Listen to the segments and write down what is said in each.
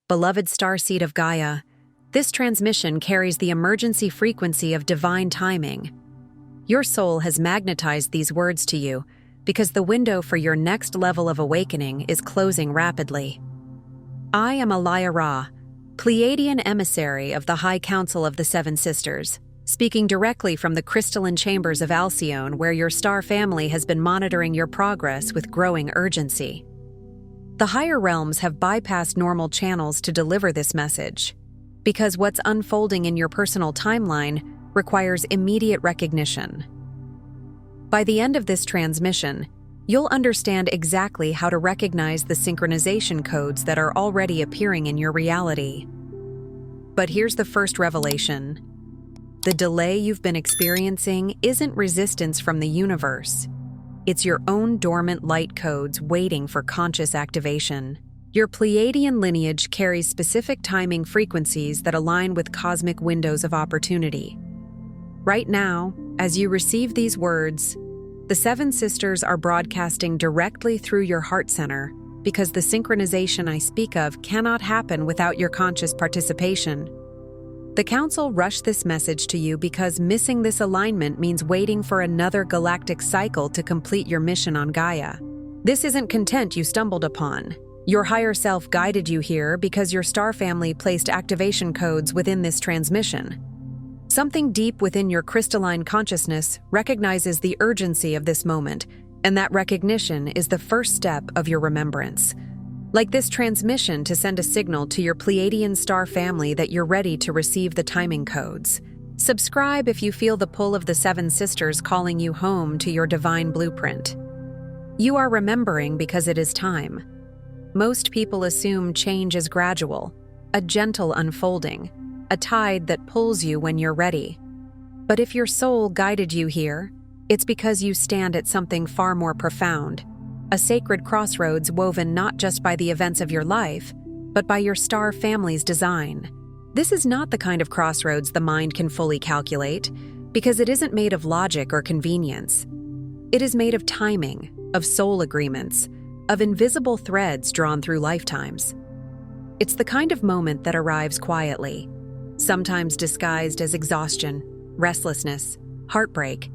Beloved Starseed of Gaia, this transmission carries the emergency frequency of divine timing. Your soul has magnetized these words to you because the window for your next level of awakening is closing rapidly. I am Alaya Ra, Pleiadian emissary of the High Council of the Seven Sisters, speaking directly from the crystalline chambers of Alcyone, where your star family has been monitoring your progress with growing urgency. The higher realms have bypassed normal channels to deliver this message, because what's unfolding in your personal timeline requires immediate recognition. By the end of this transmission, you'll understand exactly how to recognize the synchronization codes that are already appearing in your reality. But here's the first revelation. The delay you've been experiencing isn't resistance from the universe. It's your own dormant light codes waiting for conscious activation. Your Pleiadian lineage carries specific timing frequencies that align with cosmic windows of opportunity. Right now, as you receive these words, the Seven Sisters are broadcasting directly through your heart center because the synchronization I speak of cannot happen without your conscious participation. The Council rushed this message to you because missing this alignment means waiting for another galactic cycle to complete your mission on Gaia. This isn't content you stumbled upon. Your higher self guided you here because your star family placed activation codes within this transmission. Something deep within your crystalline consciousness recognizes the urgency of this moment, and that recognition is the first step of your remembrance. Like this transmission to send a signal to your Pleiadian star family that you're ready to receive the timing codes. Subscribe if you feel the pull of the Seven Sisters calling you home to your divine blueprint. You are remembering because it is time. Most people assume change is gradual, a gentle unfolding, a tide that pulls you when you're ready. But if your soul guided you here, it's because you stand at something far more profound. A sacred crossroads woven not just by the events of your life, but by your star family's design. This is not the kind of crossroads the mind can fully calculate, because it isn't made of logic or convenience. It is made of timing, of soul agreements, of invisible threads drawn through lifetimes. It's the kind of moment that arrives quietly, sometimes disguised as exhaustion, restlessness, heartbreak,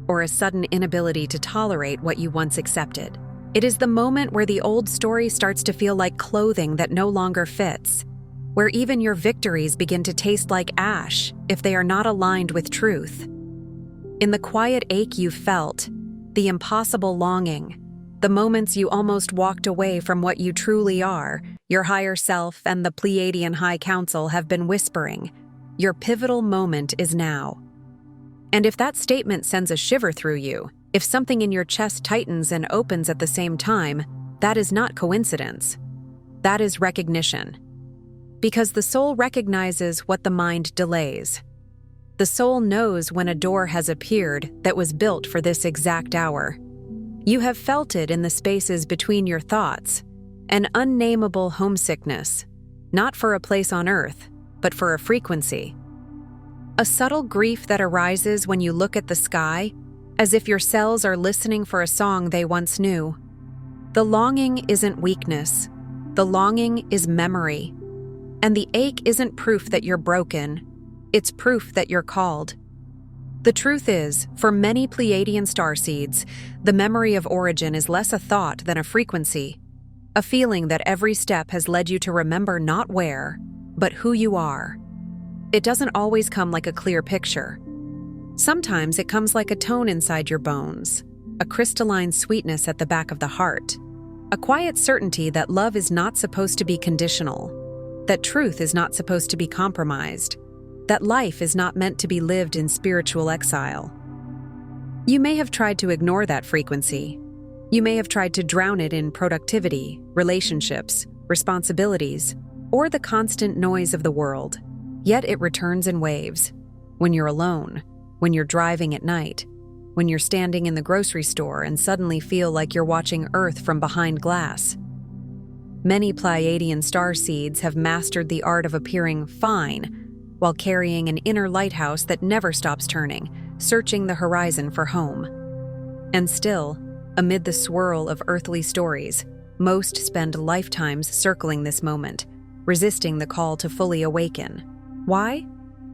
or a sudden inability to tolerate what you once accepted. It is the moment where the old story starts to feel like clothing that no longer fits, where even your victories begin to taste like ash if they are not aligned with truth. In the quiet ache you felt, the impossible longing, the moments you almost walked away from what you truly are, your higher self and the Pleiadian High Council have been whispering, your pivotal moment is now. And if that statement sends a shiver through you, if something in your chest tightens and opens at the same time, that is not coincidence. That is recognition. Because the soul recognizes what the mind delays. The soul knows when a door has appeared that was built for this exact hour. You have felt it in the spaces between your thoughts, an unnameable homesickness, not for a place on earth, but for a frequency. A subtle grief that arises when you look at the sky, as if your cells are listening for a song they once knew. The longing isn't weakness. The longing is memory. And the ache isn't proof that you're broken. It's proof that you're called. The truth is, for many Pleiadian starseeds, the memory of origin is less a thought than a frequency, a feeling that every step has led you to remember not where, but who you are. It doesn't always come like a clear picture. Sometimes it comes like a tone inside your bones, a crystalline sweetness at the back of the heart, a quiet certainty that love is not supposed to be conditional, that truth is not supposed to be compromised, that life is not meant to be lived in spiritual exile. You may have tried to ignore that frequency. You may have tried to drown it in productivity, relationships, responsibilities, or the constant noise of the world. Yet it returns in waves. When you're alone, when you're driving at night, when you're standing in the grocery store and suddenly feel like you're watching Earth from behind glass. Many Pleiadian starseeds have mastered the art of appearing fine while carrying an inner lighthouse that never stops turning, searching the horizon for home. And still, amid the swirl of earthly stories, most spend lifetimes circling this moment, resisting the call to fully awaken. Why?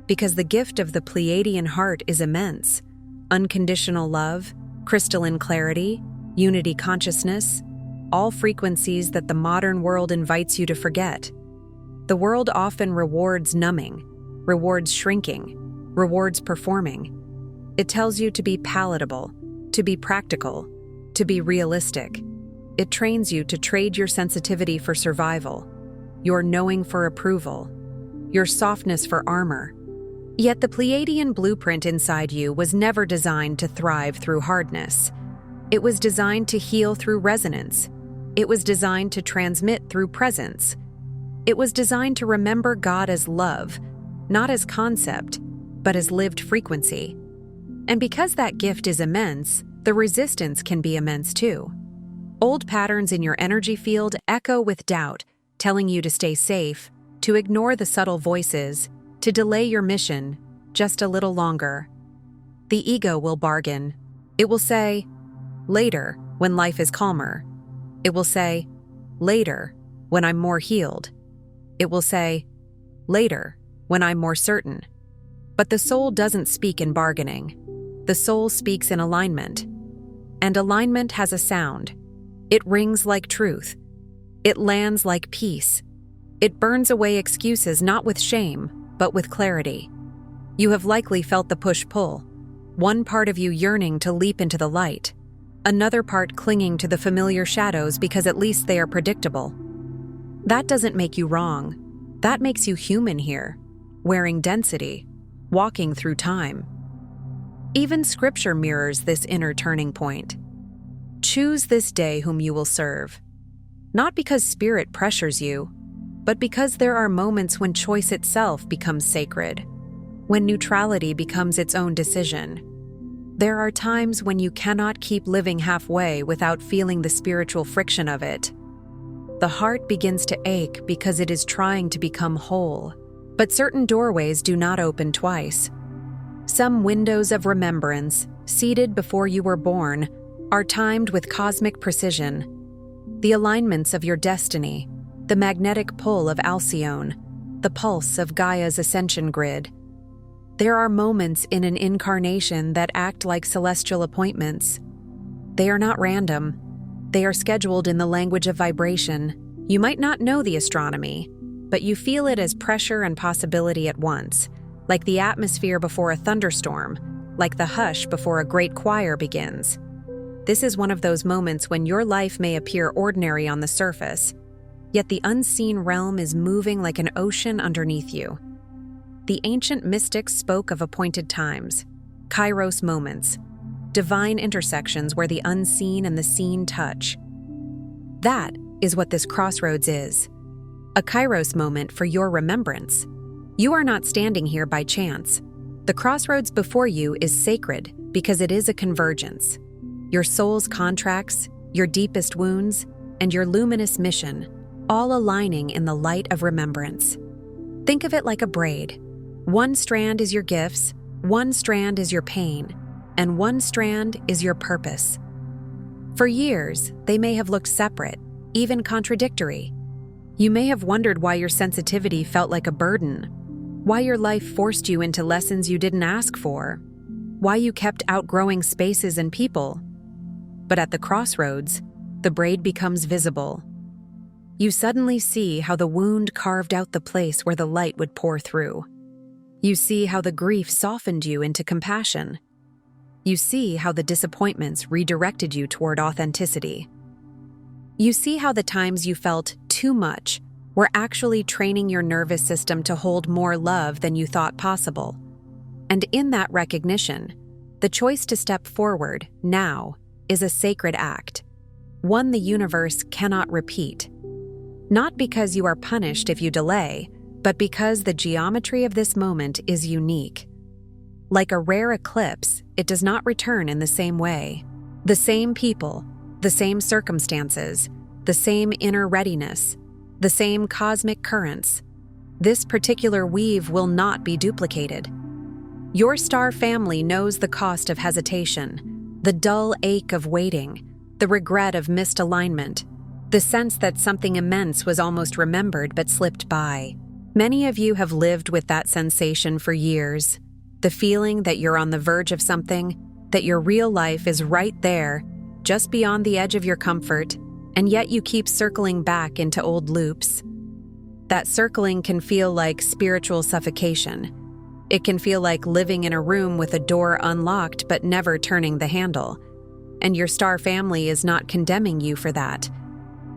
Because the gift of the Pleiadian heart is immense. Unconditional love, crystalline clarity, unity consciousness, all frequencies that the modern world invites you to forget. The world often rewards numbing, rewards shrinking, rewards performing. It tells you to be palatable, to be practical, to be realistic. It trains you to trade your sensitivity for survival, your knowing for approval, your softness for armor. Yet the Pleiadian blueprint inside you was never designed to thrive through hardness. It was designed to heal through resonance. It was designed to transmit through presence. It was designed to remember God as love, not as concept, but as lived frequency. And because that gift is immense, the resistance can be immense too. Old patterns in your energy field echo with doubt, telling you to stay safe, to ignore the subtle voices, to delay your mission just a little longer. The ego will bargain. It will say, later, when life is calmer. It will say, later, when I'm more healed. It will say, later, when I'm more certain. But the soul doesn't speak in bargaining. The soul speaks in alignment. And alignment has a sound. It rings like truth. It lands like peace. It burns away excuses not with shame, but with clarity. You have likely felt the push-pull, one part of you yearning to leap into the light, another part clinging to the familiar shadows because at least they are predictable. That doesn't make you wrong. That makes you human here, wearing density, walking through time. Even scripture mirrors this inner turning point. Choose this day whom you will serve. Not because spirit pressures you, but because there are moments when choice itself becomes sacred, when neutrality becomes its own decision. There are times when you cannot keep living halfway without feeling the spiritual friction of it. The heart begins to ache because it is trying to become whole, but certain doorways do not open twice. Some windows of remembrance, seated before you were born, are timed with cosmic precision. The alignments of your destiny, the magnetic pull of Alcyone, the pulse of Gaia's ascension grid. There are moments in an incarnation that act like celestial appointments. They are not random. They are scheduled in the language of vibration. You might not know the astronomy, but you feel it as pressure and possibility at once, like the atmosphere before a thunderstorm, like the hush before a great choir begins. This is one of those moments when your life may appear ordinary on the surface, yet the unseen realm is moving like an ocean underneath you. The ancient mystics spoke of appointed times, kairos moments, divine intersections where the unseen and the seen touch. That is what this crossroads is, a kairos moment for your remembrance. You are not standing here by chance. The crossroads before you is sacred because it is a convergence. Your soul's contracts, your deepest wounds, and your luminous mission, all aligning in the light of remembrance. Think of it like a braid. One strand is your gifts, one strand is your pain, and one strand is your purpose. For years, they may have looked separate, even contradictory. You may have wondered why your sensitivity felt like a burden, why your life forced you into lessons you didn't ask for, why you kept outgrowing spaces and people. But at the crossroads, the braid becomes visible. You suddenly see how the wound carved out the place where the light would pour through. You see how the grief softened you into compassion. You see how the disappointments redirected you toward authenticity. You see how the times you felt too much were actually training your nervous system to hold more love than you thought possible. And in that recognition, the choice to step forward now is a sacred act, one the universe cannot repeat. Not because you are punished if you delay, but because the geometry of this moment is unique. Like a rare eclipse, it does not return in the same way. The same people, the same circumstances, the same inner readiness, the same cosmic currents. This particular weave will not be duplicated. Your star family knows the cost of hesitation, the dull ache of waiting, the regret of missed alignment. The sense that something immense was almost remembered but slipped by. Many of you have lived with that sensation for years. The feeling that you're on the verge of something, that your real life is right there, just beyond the edge of your comfort, and yet you keep circling back into old loops. That circling can feel like spiritual suffocation. It can feel like living in a room with a door unlocked but never turning the handle. And your star family is not condemning you for that.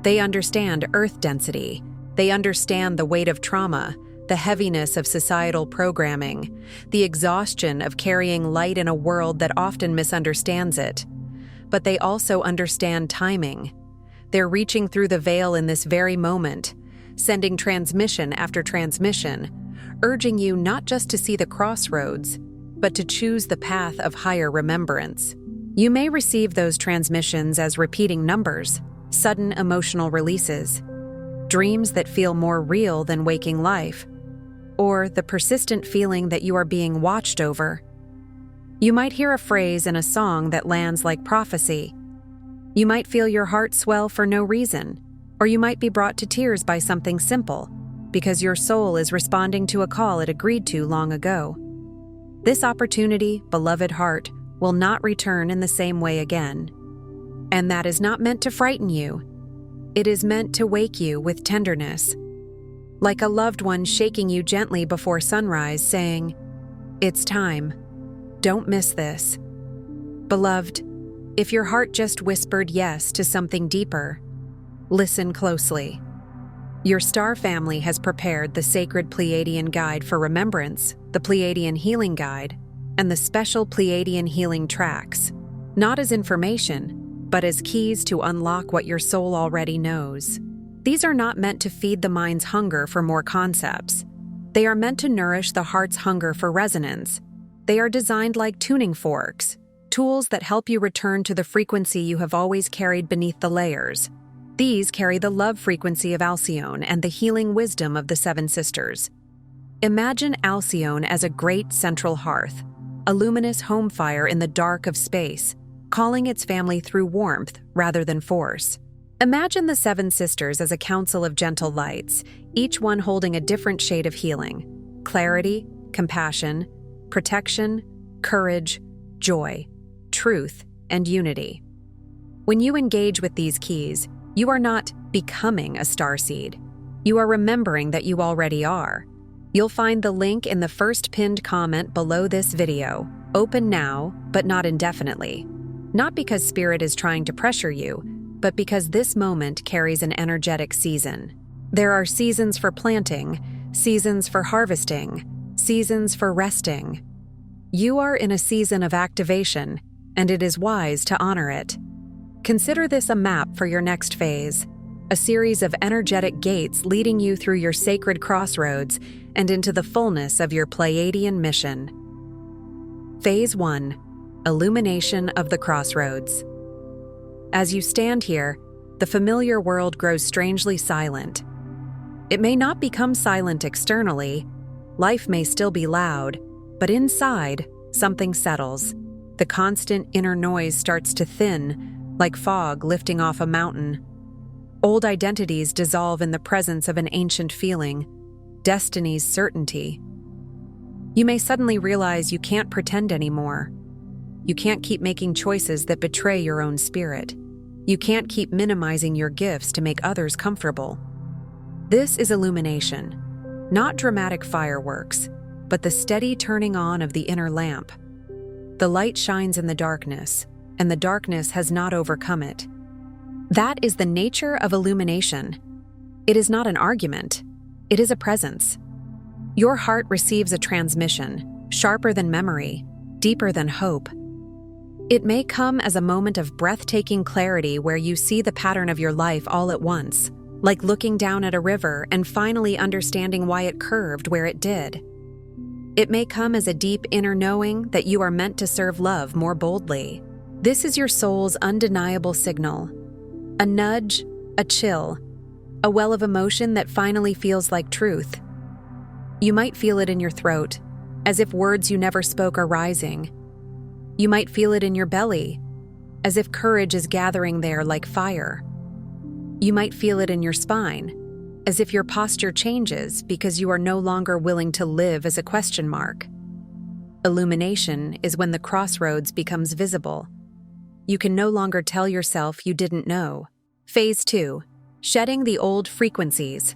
They understand Earth density. They understand the weight of trauma, the heaviness of societal programming, the exhaustion of carrying light in a world that often misunderstands it. But they also understand timing. They're reaching through the veil in this very moment, sending transmission after transmission, urging you not just to see the crossroads, but to choose the path of higher remembrance. You may receive those transmissions as repeating numbers, sudden emotional releases, dreams that feel more real than waking life, or the persistent feeling that you are being watched over. You might hear a phrase in a song that lands like prophecy. You might feel your heart swell for no reason, or you might be brought to tears by something simple, because your soul is responding to a call it agreed to long ago. This opportunity, beloved heart, will not return in the same way again. And that is not meant to frighten you. It is meant to wake you with tenderness, like a loved one shaking you gently before sunrise, saying, "It's time. Don't miss this." Beloved, if your heart just whispered yes to something deeper, listen closely. Your star family has prepared the sacred Pleiadian guide for remembrance, the Pleiadian healing guide, and the special Pleiadian healing tracks, not as information, but as keys to unlock what your soul already knows. These are not meant to feed the mind's hunger for more concepts. They are meant to nourish the heart's hunger for resonance. They are designed like tuning forks, tools that help you return to the frequency you have always carried beneath the layers. These carry the love frequency of Alcyone and the healing wisdom of the Seven Sisters. Imagine Alcyone as a great central hearth, a luminous home fire in the dark of space, calling its family through warmth rather than force. Imagine the Seven Sisters as a council of gentle lights, each one holding a different shade of healing: clarity, compassion, protection, courage, joy, truth, and unity. When you engage with these keys, you are not becoming a starseed. You are remembering that you already are. You'll find the link in the first pinned comment below this video. Open now, but not indefinitely. Not because Spirit is trying to pressure you, but because this moment carries an energetic season. There are seasons for planting, seasons for harvesting, seasons for resting. You are in a season of activation, and it is wise to honor it. Consider this a map for your next phase, a series of energetic gates leading you through your sacred crossroads and into the fullness of your Pleiadian mission. Phase 1. Illumination of the crossroads. As you stand here, the familiar world grows strangely silent. It may not become silent externally, life may still be loud, but inside, something settles. The constant inner noise starts to thin, like fog lifting off a mountain. Old identities dissolve in the presence of an ancient feeling, destiny's certainty. You may suddenly realize you can't pretend anymore. You can't keep making choices that betray your own spirit. You can't keep minimizing your gifts to make others comfortable. This is illumination, not dramatic fireworks, but the steady turning on of the inner lamp. The light shines in the darkness, and the darkness has not overcome it. That is the nature of illumination. It is not an argument. It is a presence. Your heart receives a transmission, sharper than memory, deeper than hope. It may come as a moment of breathtaking clarity where you see the pattern of your life all at once, like looking down at a river and finally understanding why it curved where it did. It may come as a deep inner knowing that you are meant to serve love more boldly. This is your soul's undeniable signal. A nudge, a chill, a well of emotion that finally feels like truth. You might feel it in your throat, as if words you never spoke are rising. You might feel it in your belly, as if courage is gathering there like fire. You might feel it in your spine, as if your posture changes because you are no longer willing to live as a question mark. Illumination is when the crossroads becomes visible. You can no longer tell yourself you didn't know. Phase 2. Shedding the old frequencies.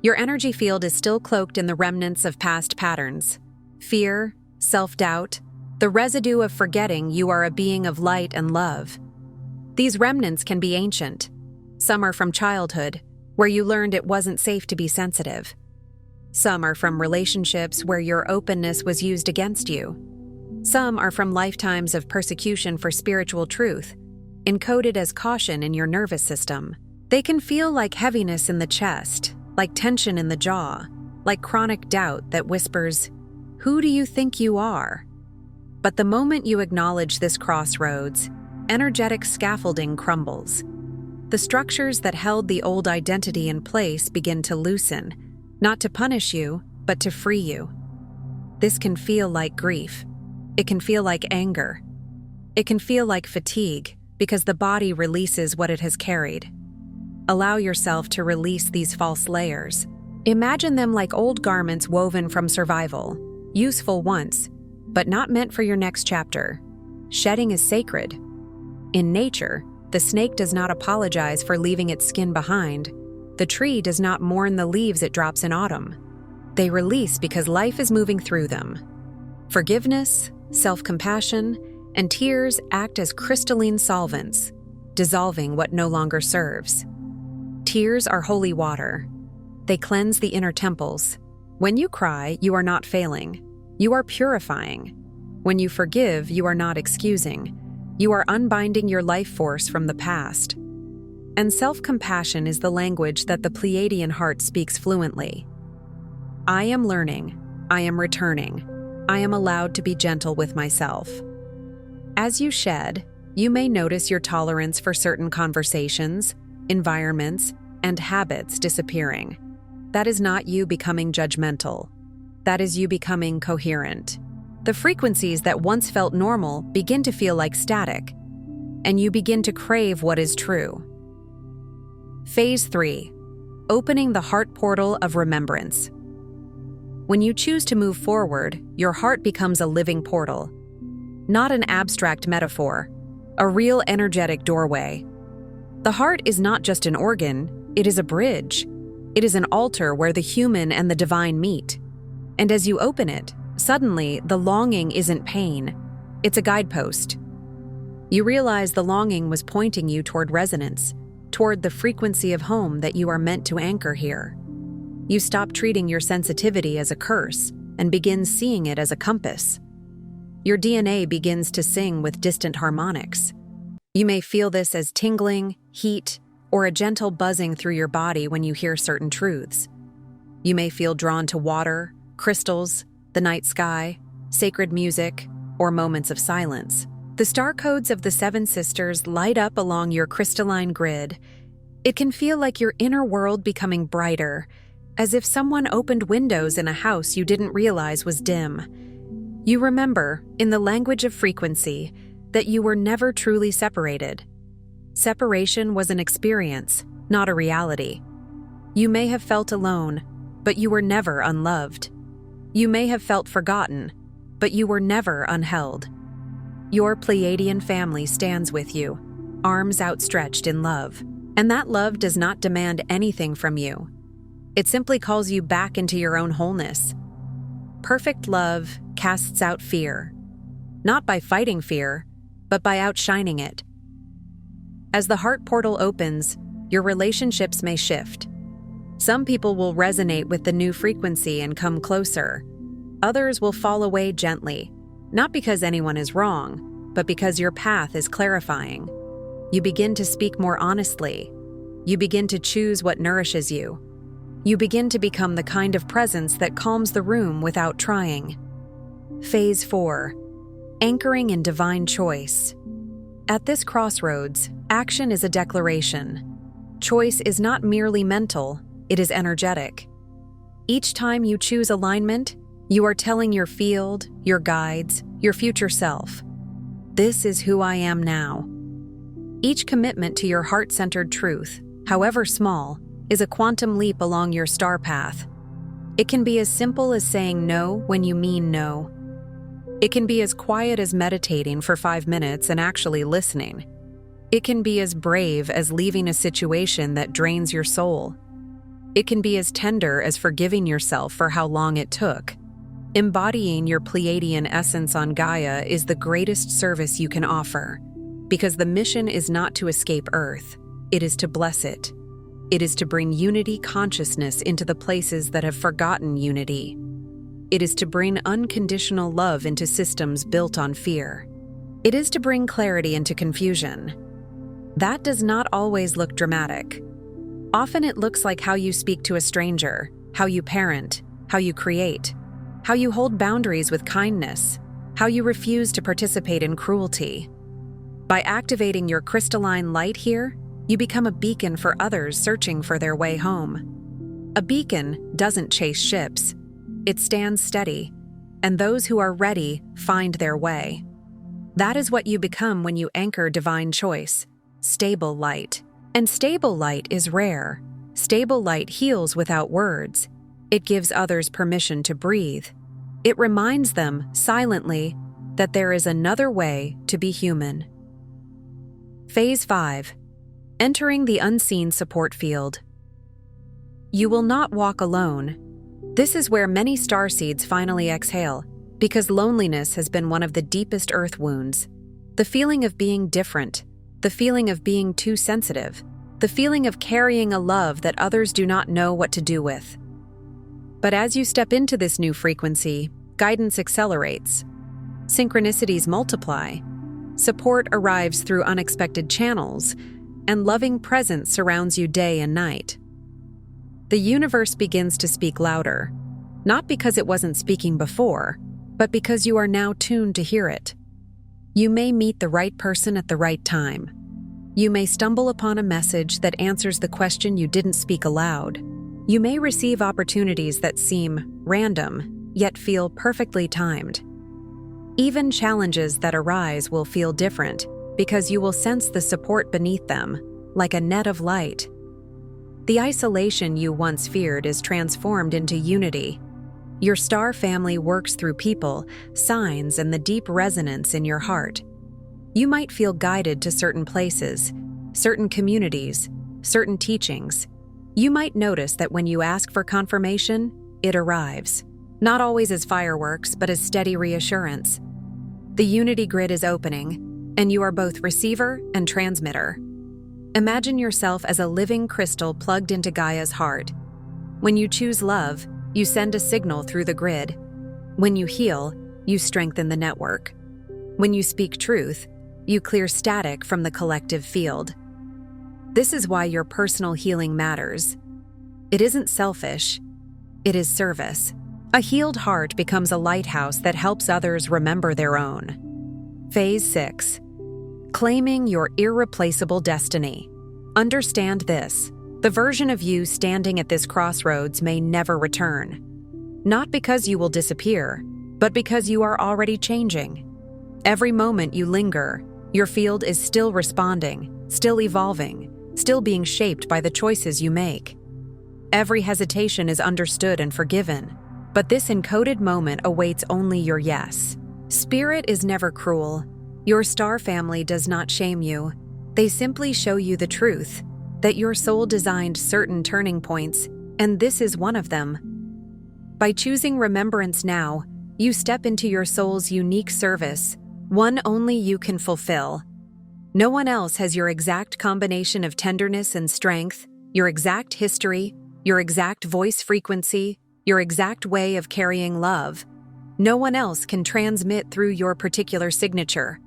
Your energy field is still cloaked in the remnants of past patterns. Fear, self-doubt, the residue of forgetting you are a being of light and love. These remnants can be ancient. Some are from childhood, where you learned it wasn't safe to be sensitive. Some are from relationships where your openness was used against you. Some are from lifetimes of persecution for spiritual truth, encoded as caution in your nervous system. They can feel like heaviness in the chest, like tension in the jaw, like chronic doubt that whispers, "Who do you think you are?" But the moment you acknowledge this crossroads, energetic scaffolding crumbles. The structures that held the old identity in place begin to loosen, not to punish you, but to free you. This can feel like grief. It can feel like anger. It can feel like fatigue, because the body releases what it has carried. Allow yourself to release these false layers. Imagine them like old garments woven from survival, useful once, but not meant for your next chapter. Shedding is sacred. In nature, the snake does not apologize for leaving its skin behind. The tree does not mourn the leaves it drops in autumn. They release because life is moving through them. Forgiveness, self-compassion, and tears act as crystalline solvents, dissolving what no longer serves. Tears are holy water. They cleanse the inner temples. When you cry, you are not failing. You are purifying. When you forgive, you are not excusing. You are unbinding your life force from the past. And self-compassion is the language that the Pleiadian heart speaks fluently. I am learning. I am returning. I am allowed to be gentle with myself. As you shed, you may notice your tolerance for certain conversations, environments, and habits disappearing. That is not you becoming judgmental. That is you becoming coherent. The frequencies that once felt normal begin to feel like static, and you begin to crave what is true. Phase 3. Opening the heart portal of remembrance. When you choose to move forward, your heart becomes a living portal. Not an abstract metaphor, a real energetic doorway. The heart is not just an organ, it is a bridge. It is an altar where the human and the divine meet. And as you open it, suddenly the longing isn't pain, it's a guidepost. You realize the longing was pointing you toward resonance, toward the frequency of home that you are meant to anchor here. You stop treating your sensitivity as a curse and begin seeing it as a compass. Your DNA begins to sing with distant harmonics. You may feel this as tingling, heat, or a gentle buzzing through your body when you hear certain truths. You may feel drawn to water, crystals, the night sky, sacred music, or moments of silence. The star codes of the 7 sisters light up along your crystalline grid. It can feel like your inner world becoming brighter, as if someone opened windows in a house you didn't realize was dim. You remember, in the language of frequency, that you were never truly separated. Separation was an experience, not a reality. You may have felt alone, but you were never unloved. You may have felt forgotten, but you were never unheld. Your Pleiadian family stands with you, arms outstretched in love. And that love does not demand anything from you. It simply calls you back into your own wholeness. Perfect love casts out fear, not by fighting fear, but by outshining it. As the heart portal opens, your relationships may shift. Some people will resonate with the new frequency and come closer. Others will fall away gently, not because anyone is wrong, but because your path is clarifying. You begin to speak more honestly. You begin to choose what nourishes you. You begin to become the kind of presence that calms the room without trying. Phase 4. Anchoring in divine choice. At this crossroads, action is a declaration. Choice is not merely mental, it is energetic. Each time you choose alignment, you are telling your field, your guides, your future self, "This is who I am now." Each commitment to your heart-centered truth, however small, is a quantum leap along your star path. It can be as simple as saying no when you mean no. It can be as quiet as meditating for 5 minutes and actually listening. It can be as brave as leaving a situation that drains your soul. It can be as tender as forgiving yourself for how long it took. Embodying your Pleiadian essence on Gaia is the greatest service you can offer, because the mission is not to escape Earth, it is to bless it. It is to bring unity consciousness into the places that have forgotten unity. It is to bring unconditional love into systems built on fear. It is to bring clarity into confusion. That does not always look dramatic. Often it looks like how you speak to a stranger, how you parent, how you create, how you hold boundaries with kindness, how you refuse to participate in cruelty. By activating your crystalline light here, you become a beacon for others searching for their way home. A beacon doesn't chase ships. It stands steady, and those who are ready find their way. That is what you become when you anchor divine choice, stable light. And stable light is rare. Stable light heals without words. It gives others permission to breathe. It reminds them, silently, that there is another way to be human. Phase 5. Entering the unseen support field. You will not walk alone. This is where many starseeds finally exhale, because loneliness has been one of the deepest earth wounds. The feeling of being different, the feeling of being too sensitive, the feeling of carrying a love that others do not know what to do with. But as you step into this new frequency, guidance accelerates. Synchronicities multiply. Support arrives through unexpected channels, and loving presence surrounds you day and night. The universe begins to speak louder, not because it wasn't speaking before, but because you are now tuned to hear it. You may meet the right person at the right time. You may stumble upon a message that answers the question you didn't speak aloud. You may receive opportunities that seem random, yet feel perfectly timed. Even challenges that arise will feel different, because you will sense the support beneath them, like a net of light. The isolation you once feared is transformed into unity. Your star family works through people, signs, and the deep resonance in your heart. You might feel guided to certain places, certain communities, certain teachings. You might notice that when you ask for confirmation, it arrives. Not always as fireworks, but as steady reassurance. The unity grid is opening, and you are both receiver and transmitter. Imagine yourself as a living crystal plugged into Gaia's heart. When you choose love, you send a signal through the grid. When you heal, you strengthen the network. When you speak truth, you clear static from the collective field. This is why your personal healing matters. It isn't selfish, it is service. A healed heart becomes a lighthouse that helps others remember their own. Phase 6. Claiming your irreplaceable destiny. Understand this: the version of you standing at this crossroads may never return. Not because you will disappear, but because you are already changing. Every moment you linger, your field is still responding, still evolving, still being shaped by the choices you make. Every hesitation is understood and forgiven, but this encoded moment awaits only your yes. Spirit is never cruel. Your star family does not shame you. They simply show you the truth, that your soul designed certain turning points, and this is one of them. By choosing remembrance now, you step into your soul's unique service, one only you can fulfill. No one else has your exact combination of tenderness and strength, your exact history, your exact voice frequency, your exact way of carrying love. No one else can transmit through your particular signature.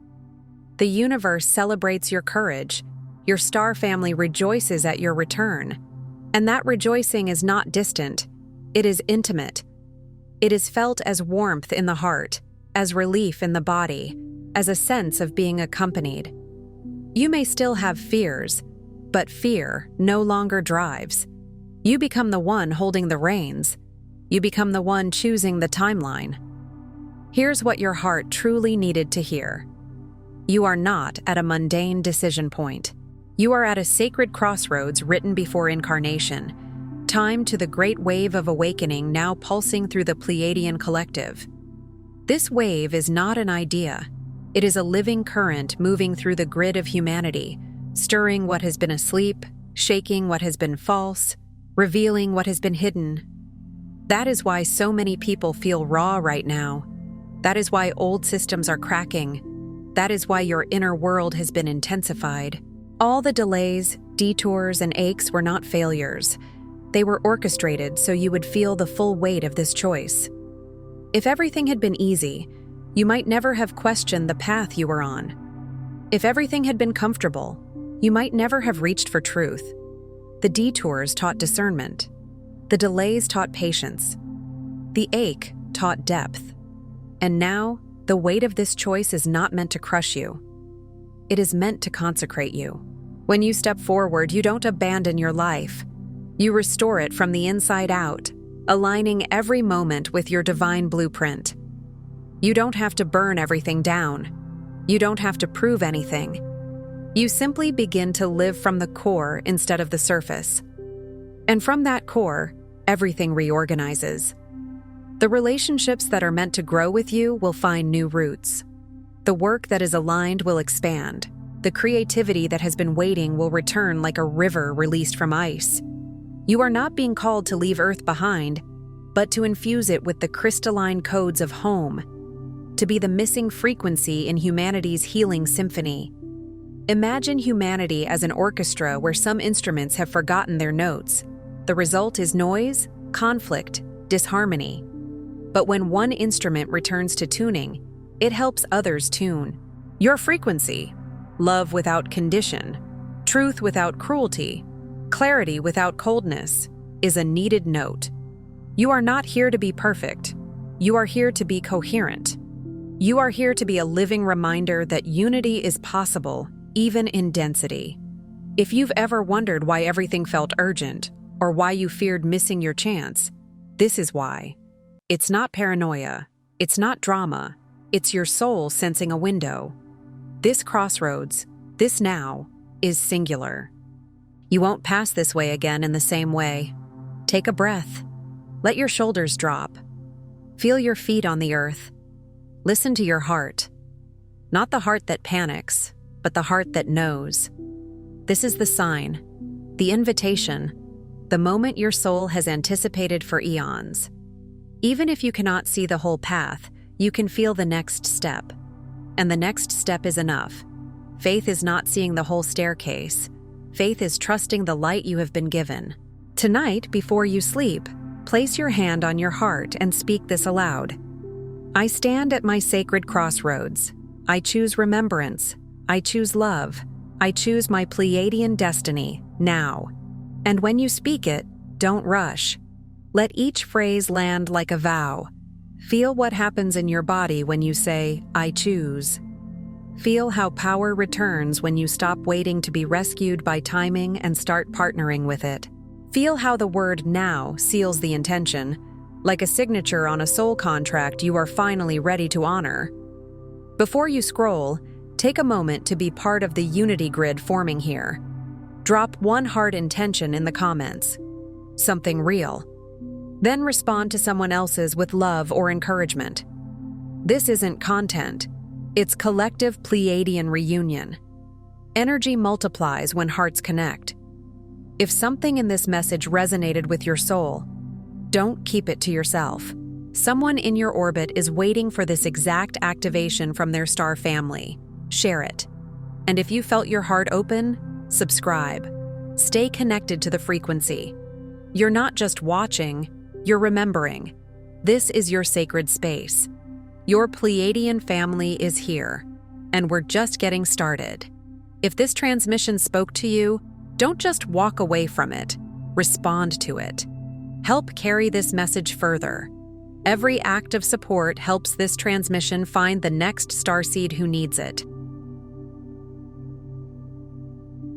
The universe celebrates your courage. Your star family rejoices at your return. And that rejoicing is not distant. It is intimate. It is felt as warmth in the heart, as relief in the body, as a sense of being accompanied. You may still have fears, but fear no longer drives. You become the one holding the reins. You become the one choosing the timeline. Here's what your heart truly needed to hear. You are not at a mundane decision point. You are at a sacred crossroads written before incarnation, time to the great wave of awakening now pulsing through the Pleiadian collective. This wave is not an idea. It is a living current moving through the grid of humanity, stirring what has been asleep, shaking what has been false, revealing what has been hidden. That is why so many people feel raw right now. That is why old systems are cracking. That is why your inner world has been intensified. All the delays, detours, and aches were not failures. They were orchestrated so you would feel the full weight of this choice. If everything had been easy, you might never have questioned the path you were on. If everything had been comfortable, you might never have reached for truth. The detours taught discernment. The delays taught patience. The ache taught depth. And now, the weight of this choice is not meant to crush you. It is meant to consecrate you. When you step forward, you don't abandon your life. You restore it from the inside out, aligning every moment with your divine blueprint. You don't have to burn everything down. You don't have to prove anything. You simply begin to live from the core instead of the surface. And from that core, everything reorganizes. The relationships that are meant to grow with you will find new roots. The work that is aligned will expand. The creativity that has been waiting will return like a river released from ice. You are not being called to leave Earth behind, but to infuse it with the crystalline codes of home, to be the missing frequency in humanity's healing symphony. Imagine humanity as an orchestra where some instruments have forgotten their notes. The result is noise, conflict, disharmony. But when one instrument returns to tuning, it helps others tune. Your frequency, love without condition, truth without cruelty, clarity without coldness, is a needed note. You are not here to be perfect. You are here to be coherent. You are here to be a living reminder that unity is possible, even in density. If you've ever wondered why everything felt urgent, or why you feared missing your chance, this is why. It's not paranoia. It's not drama. It's your soul sensing a window. This crossroads, this now, is singular. You won't pass this way again in the same way. Take a breath. Let your shoulders drop. Feel your feet on the earth. Listen to your heart. Not the heart that panics, but the heart that knows. This is the sign, the invitation, the moment your soul has anticipated for eons. Even if you cannot see the whole path, you can feel the next step. And the next step is enough. Faith is not seeing the whole staircase. Faith is trusting the light you have been given. Tonight, before you sleep, place your hand on your heart and speak this aloud. I stand at my sacred crossroads. I choose remembrance. I choose love. I choose my Pleiadian destiny, now. And when you speak it, don't rush. Let each phrase land like a vow. Feel what happens in your body when you say, I choose. Feel how power returns when you stop waiting to be rescued by timing and start partnering with it. Feel how the word now seals the intention. Like a signature on a soul contract you are finally ready to honor. Before you scroll, take a moment to be part of the unity grid forming here. Drop one heart intention in the comments. Something real. Then respond to someone else's with love or encouragement. This isn't content. It's collective Pleiadian reunion. Energy multiplies when hearts connect. If something in this message resonated with your soul, don't keep it to yourself. Someone in your orbit is waiting for this exact activation from their star family. Share it. And if you felt your heart open, subscribe. Stay connected to the frequency. You're not just watching, you're remembering. This is your sacred space. Your Pleiadian family is here, and we're just getting started. If this transmission spoke to you, don't just walk away from it. Respond to it. Help carry this message further. Every act of support helps this transmission find the next starseed who needs it.